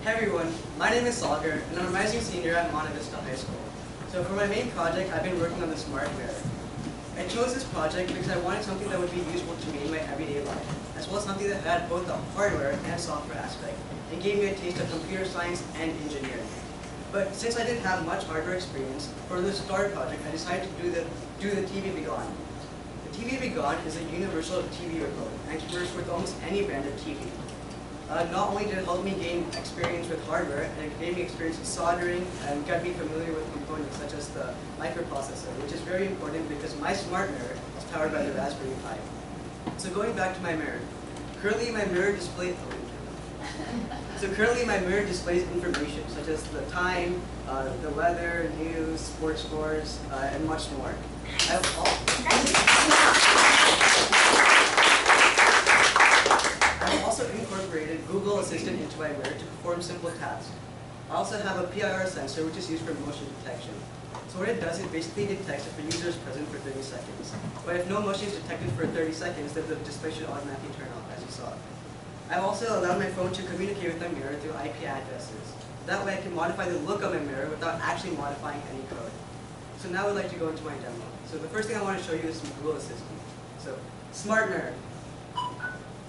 Hey everyone, my name is Saagar and I'm a rising senior at Monte Vista High School. So for my main project, I've been working on the smart mirror. I chose this project because I wanted something that would be useful to me in my everyday life, as well as something that had both the hardware and software aspect, and gave me a taste of computer science and engineering. But since I didn't have much hardware experience, for the STAR project, I decided to do the TV Be Gone. The TV Be Gone is a universal TV remote and can work with almost any brand of TV. Not only did it help me gain experience with hardware, and it gave me experience with soldering and got me familiar with components such as the microprocessor, which is very important because my smart mirror is powered by the Raspberry Pi. So going back to my mirror, currently my mirror displays information such as the time, the weather, news, sports scores, and much more. I've also incorporated Google Assistant into my mirror to perform simple tasks. I also have a PIR sensor which is used for motion detection. So what it does is basically detects if a user is present for 30 seconds. But if no motion is detected for 30 seconds, then the display should automatically turn off, as you saw. I've also allowed my phone to communicate with my mirror through IP addresses. That way I can modify the look of my mirror without actually modifying any code. So now I'd like to go into my demo. So the first thing I want to show you is Google Assistant. So, smart mirror.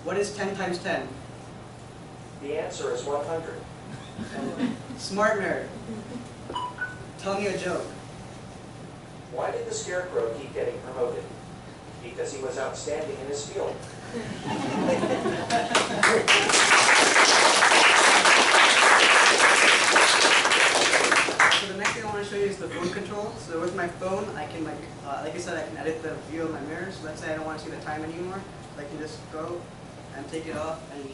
What is 10 times 10? The answer is 100. Smart mirror. Tell me a joke. Why did the scarecrow keep getting promoted? Because he was outstanding in his field. So the next thing I want to show you is the phone control. So with my phone, I can like I said, I can edit the view of my mirror. So let's say I don't want to see the time anymore. So I can just go and take it off, and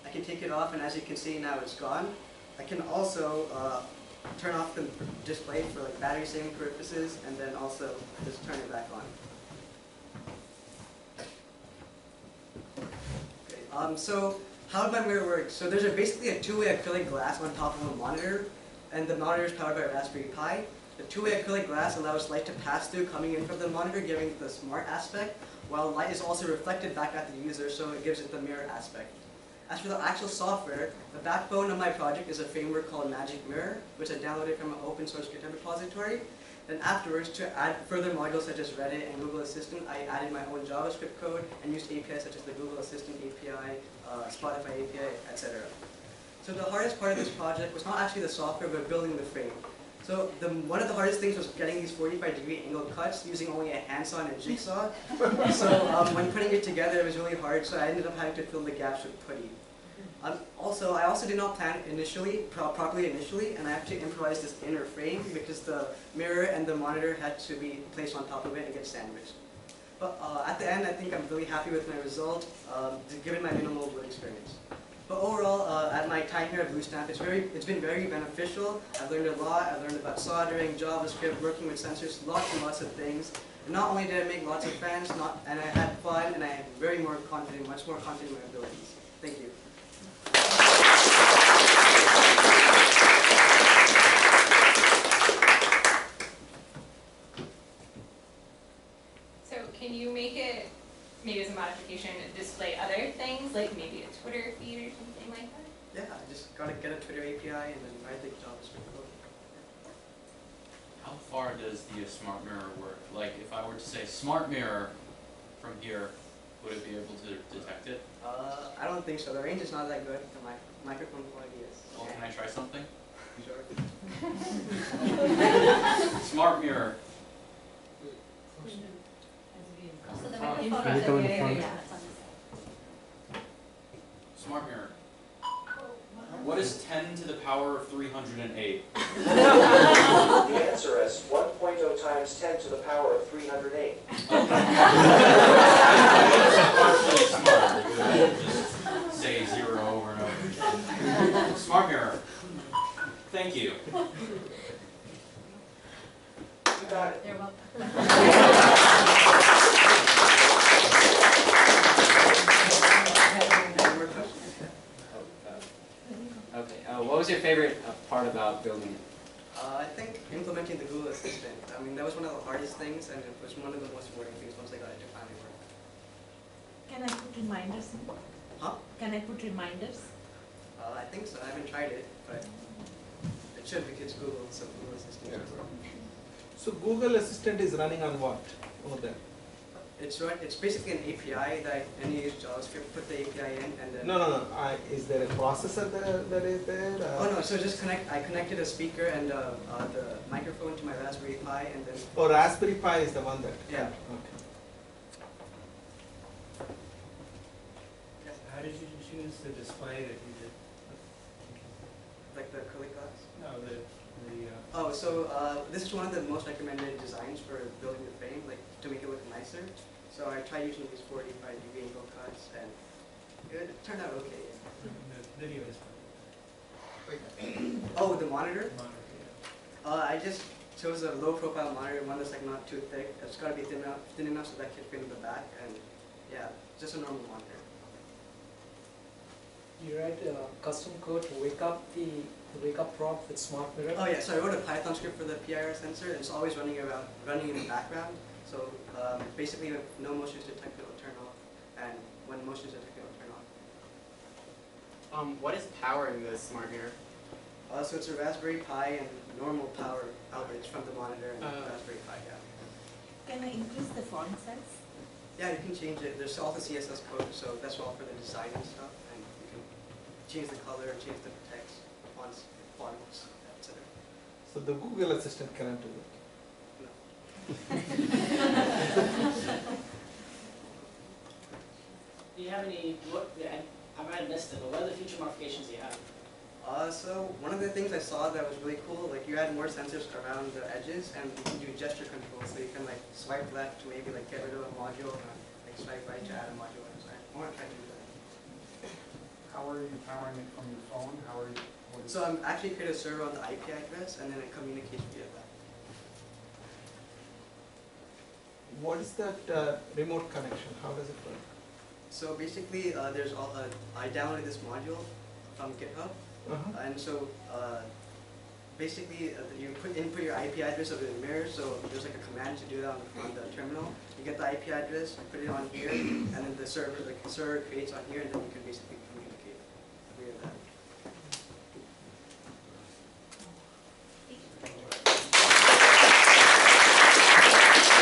I can take it off, and as you can see now it's gone. I can also turn off the display for like battery saving purposes, and then also just turn it back on. Okay, so how did my mirror work? So there's basically a two-way acrylic glass on top of a monitor, and the monitor is powered by a Raspberry Pi. The two-way acrylic glass allows light to pass through coming in from the monitor, giving the smart aspect, while light is also reflected back at the user, so it gives it the mirror aspect. As for the actual software, the backbone of my project is a framework called Magic Mirror, which I downloaded from an open source GitHub repository. Then afterwards, to add further modules such as Reddit and Google Assistant, I added my own JavaScript code and used APIs such as the Google Assistant API, Spotify API, etc. So the hardest part of this project was not actually the software, but building the frame. So one of the hardest things was getting these 45-degree angle cuts using only a handsaw and a jigsaw. So when putting it together, it was really hard, so I ended up having to fill the gaps with putty. I also did not plan properly initially, and I actually improvised this inner frame because the mirror and the monitor had to be placed on top of it and get sandwiched. But at the end, I think I'm really happy with my result, given my minimal wood experience. But overall, at my time here at Bootstrap, it's been very beneficial. I've learned a lot. I've learned about soldering, JavaScript, working with sensors, lots and lots of things. And not only did I make lots of friends, and I had fun, and I am much more confident in my abilities. Thank you. So can you make it, maybe as a modification, display other things, like maybe a Twitter feed or something like that? Yeah, I just got to get a Twitter API and then write the JavaScript code. How far does the smart mirror work? Like, if I were to say smart mirror from here, would it be able to detect it? I don't think so. The range is not that good. The microphone quality is. Well, can I try something? Sure. Smart mirror. So the Front. microphone is Can you go in over front? here. Smart mirror. What is 10 to the power of 308? The answer is 1.0 times 10 to the power of 308. Just say 0 over and over. Smart mirror. Thank you. You got it. You're welcome. Okay. What was your favorite part about building it? I think implementing the Google Assistant. I mean, that was one of the hardest things, and it was one of the most rewarding things once I got it to finally work. Can I put reminders? Huh? Can I put reminders? I think so. I haven't tried it, but it should because Google, so Google Assistant. Yeah. So Google Assistant is running on what over there? It's basically an API that and you use JavaScript, put the API in, and then. No. Is there a processor that is there? Oh no! So just I connected a speaker and the microphone to my Raspberry Pi, and then. Oh, Raspberry Pi is the one that. Yeah. Okay. How did you choose the display that you did? Like the acrylic glass. No, the Oh, so this is one of the most recommended designs for building the frame, like to make it look nicer. So I tried using these 45-degree angle cuts, and it turned out okay. video display. Oh, the monitor? Monitor, I just chose a low-profile monitor, one that's like not too thick. It's got to be thin enough so that can fit in the back, and yeah, just a normal monitor. You write custom code to wake up prompt with smart mirror. Oh yeah, so I wrote a Python script for the PIR sensor. It's always running in the background. So basically, if no motion is detected, it'll turn off, and when motion is detected, it'll turn on. What is powering the smart mirror? So it's a Raspberry Pi and normal power outlets from the monitor and the Raspberry Pi. Yeah. Can I increase the font size? Yeah, you can change it. There's also CSS code, so that's all for the design and stuff. And you can change the color, change the text, fonts, etc. So the Google Assistant cannot do it. No. Do you have any, I might have missed it, but what are the future modifications you have? So one of the things I saw that was really cool, like you add more sensors around the edges, and you can do gesture control, so you can like swipe left to maybe like get rid of a module, and like swipe right to add a module. So I want to try to do that. How are you powering it from your phone? How are you? So I'm actually create a server on the IP address, and then it communicates via that. What is that remote connection? How does it work? So basically, I downloaded this module from GitHub, and so basically you input your IP address over the mirror. So there's like a command to do that on the terminal. You get the IP address, you put it on here, and then the server creates on here, and then you can basically communicate via that.